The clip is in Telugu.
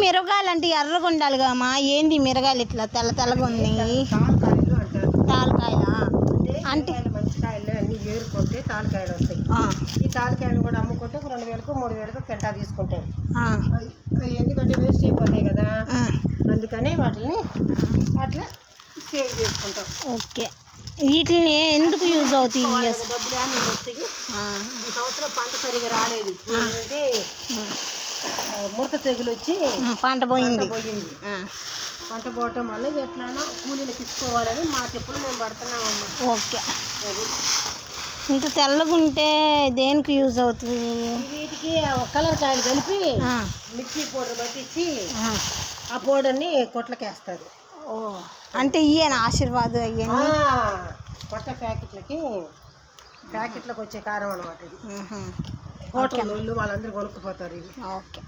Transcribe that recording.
మిరగాయలు అంటే ఎర్రగా ఉండాలిగా అమ్మా. ఏంది మిరగాయలు ఇట్లా తెల్ల తెల్లగా ఉన్నాయి? తాలకాయలా? అంటే మంచి కాయలు అన్ని ఏరుకుంటే తాలకాయలు వస్తాయి. ఈ తాలకాయలు కూడా అమ్ముకుంటే 2000కు 3000కు కింటా తీసుకుంటాయి. ఎందుకంటే వేస్ట్ అయిపోతాయి కదా, అందుకని వాటిని అట్లా సేవ్ చేసుకుంటాం. ఓకే. వీటిని ఎందుకు యూజ్ అవుతాయి? డబ్బులు ఏమి వస్తాయి. ఈ సంవత్సరం పంట సరిగా రాలేదు అంటే ముడత తెగులు వచ్చి పంట పోయింది. పంట పోవటం వల్ల ఎట్లైనా కూలీలకు ఇచ్చుకోవాలని మా చెప్పులు మేము పడుతున్నామమ్మా. ఓకే. ఇంత తెల్లగా ఉంటే దేనికి యూజ్ అవుతుంది? వీటికి కలర్ కాయలు కలిపి మిక్సీ పౌడర్ పట్టించి ఆ పౌడర్ని కొట్లకేస్తారు. ఓ, అంటే ఇయేనా ఆశీర్వాద్ అయ్యని కొత్త ప్యాకెట్లకు వచ్చే కారం అనమాట ఇది. హోటల్ వాళ్ళు వాళ్ళందరూ కొనుక్కుపోతారు ఇది. ఓకే.